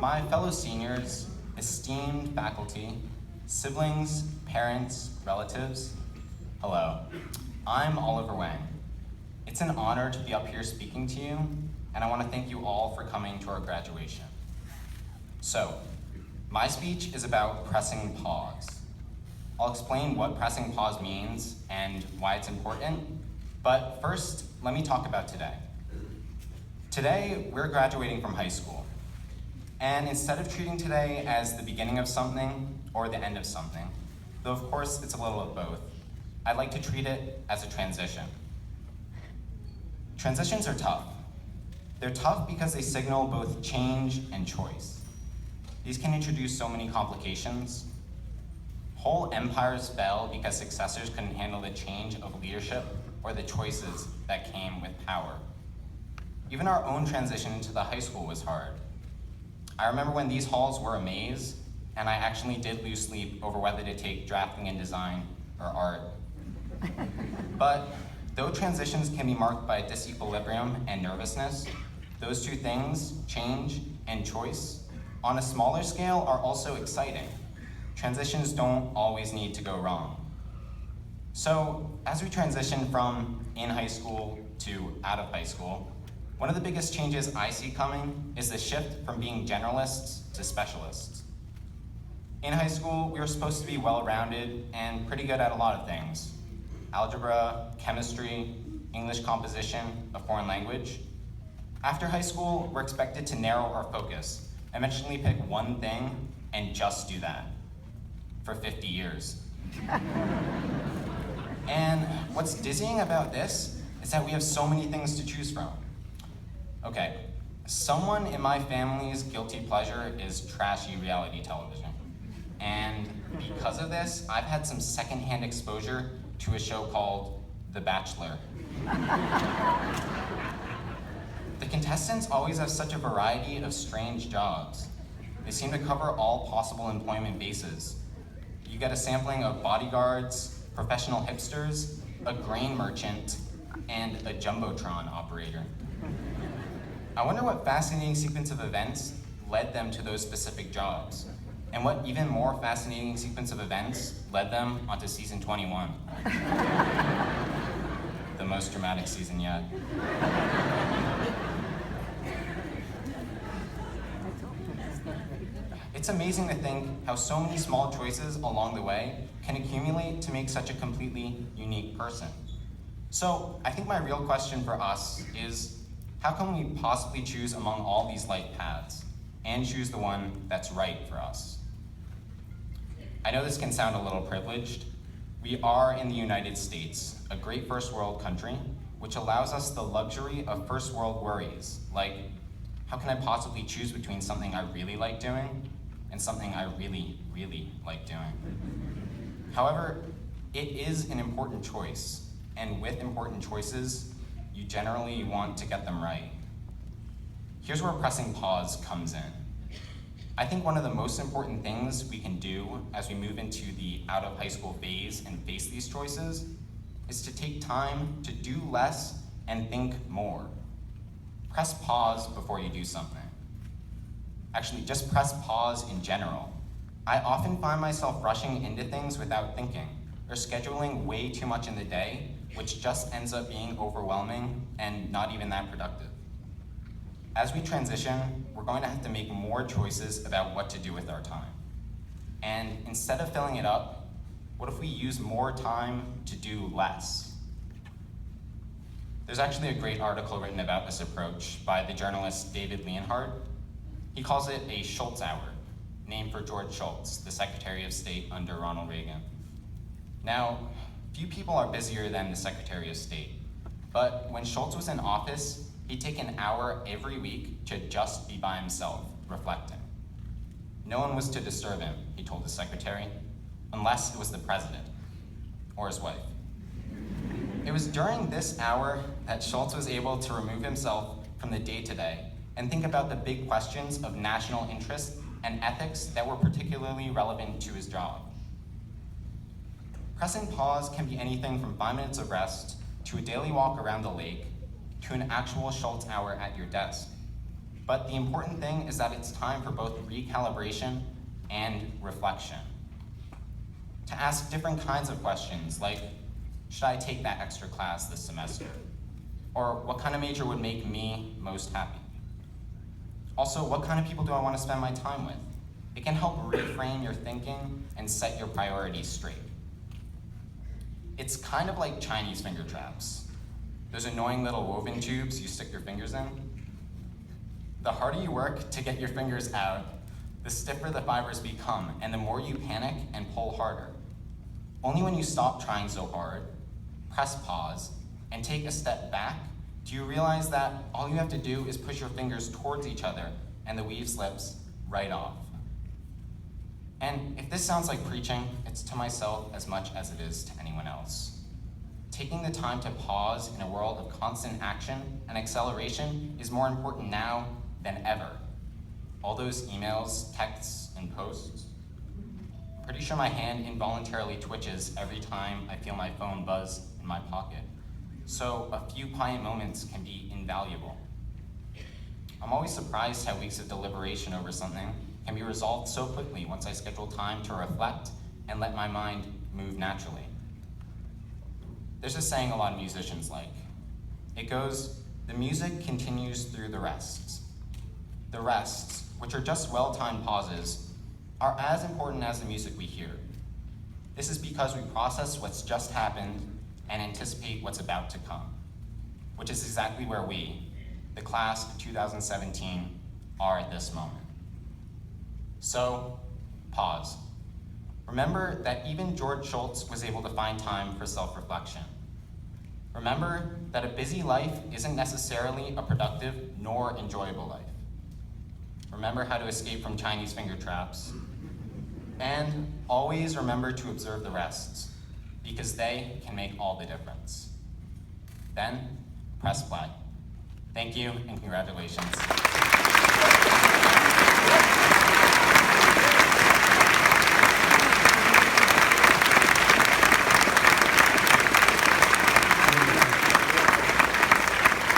My fellow seniors, esteemed faculty, siblings, parents, relatives, hello. I'm Oliver Wang. It's an honor to be up here speaking to you, and I want to thank you all for coming to our graduation. So, my speech is about pressing pause. I'll explain what pressing pause means and why it's important, but first, let me talk about today. Today, we're graduating from high school. And instead of treating today as the beginning of something or the end of something, though of course it's a little of both, I'd like to treat it as a transition. Transitions are tough. They're tough because they signal both change and choice. These can introduce so many complications. Whole empires fell because successors couldn't handle the change of leadership or the choices that came with power. Even our own transition into the high school was hard. I remember when these halls were a maze, and I actually did lose sleep over whether to take drafting and design or art. But though transitions can be marked by disequilibrium and nervousness, those two things, change and choice, on a smaller scale are also exciting. Transitions don't always need to go wrong. So as we transition from in high school to out of high school, one of the biggest changes I see coming is the shift from being generalists to specialists. In high school, we were supposed to be well-rounded and pretty good at a lot of things. Algebra, chemistry, English composition, a foreign language. After high school, we're expected to narrow our focus, eventually pick one thing and just do that for 50 years. And what's dizzying about this is that we have so many things to choose from. Okay, someone in my family's guilty pleasure is trashy reality television. And because of this, I've had some secondhand exposure to a show called The Bachelor. The contestants always have such a variety of strange jobs. They seem to cover all possible employment bases. You get a sampling of bodyguards, professional hipsters, a grain merchant, and a jumbotron operator. I wonder what fascinating sequence of events led them to those specific jobs, and what even more fascinating sequence of events led them onto season 21. The most dramatic season yet. It's amazing to think how so many small choices along the way can accumulate to make such a completely unique person. So I think my real question for us is, how can we possibly choose among all these life paths and choose the one that's right for us? I know this can sound a little privileged. We are in the United States, a great first world country, which allows us the luxury of first world worries, like, how can I possibly choose between something I really like doing and something I really, really like doing? However, it is an important choice, and with important choices, you generally want to get them right. Here's where pressing pause comes in. I think one of the most important things we can do as we move into the out of high school phase and face these choices is to take time to do less and think more. Press pause before you do something. Actually, just press pause in general. I often find myself rushing into things without thinking, or scheduling way too much in the day, which just ends up being overwhelming and not even that productive. As we transition, we're going to have to make more choices about what to do with our time. And instead of filling it up, what if we use more time to do less? There's actually a great article written about this approach by the journalist David Leonhardt. He calls it a Schultz hour, named for George Shultz, the Secretary of State under Ronald Reagan. Now, few people are busier than the Secretary of State, but when Shultz was in office, he'd take an hour every week to just be by himself, reflecting. No one was to disturb him, he told the secretary, unless it was the president or his wife. It was during this hour that Shultz was able to remove himself from the day-to-day and think about the big questions of national interest and ethics that were particularly relevant to his job. Pressing pause can be anything from 5 minutes of rest to a daily walk around the lake to an actual Schultz hour at your desk. But the important thing is that it's time for both recalibration and reflection. To ask different kinds of questions like, should I take that extra class this semester? Or what kind of major would make me most happy? Also, what kind of people do I want to spend my time with? It can help reframe your thinking and set your priorities straight. It's kind of like Chinese finger traps. Those annoying little woven tubes you stick your fingers in. The harder you work to get your fingers out, the stiffer the fibers become, and the more you panic and pull harder. Only when you stop trying so hard, press pause, and take a step back, do you realize that all you have to do is push your fingers towards each other and the weave slips right off. And if this sounds like preaching, it's to myself as much as it is to anyone else. Taking the time to pause in a world of constant action and acceleration is more important now than ever. All those emails, texts, and posts. Pretty sure my hand involuntarily twitches every time I feel my phone buzz in my pocket. So a few quiet moments can be invaluable. I'm always surprised how weeks of deliberation over something can be resolved so quickly once I schedule time to reflect and let my mind move naturally. There's a saying a lot of musicians like. It goes, the music continues through the rests. The rests, which are just well-timed pauses, are as important as the music we hear. This is because we process what's just happened and anticipate what's about to come, which is exactly where we, the class of 2017, are at this moment. So, pause. Remember that even George Shultz was able to find time for self-reflection. Remember that a busy life isn't necessarily a productive nor enjoyable life. Remember how to escape from Chinese finger traps. And always remember to observe the rests, because they can make all the difference. Then, press play. Thank you and congratulations.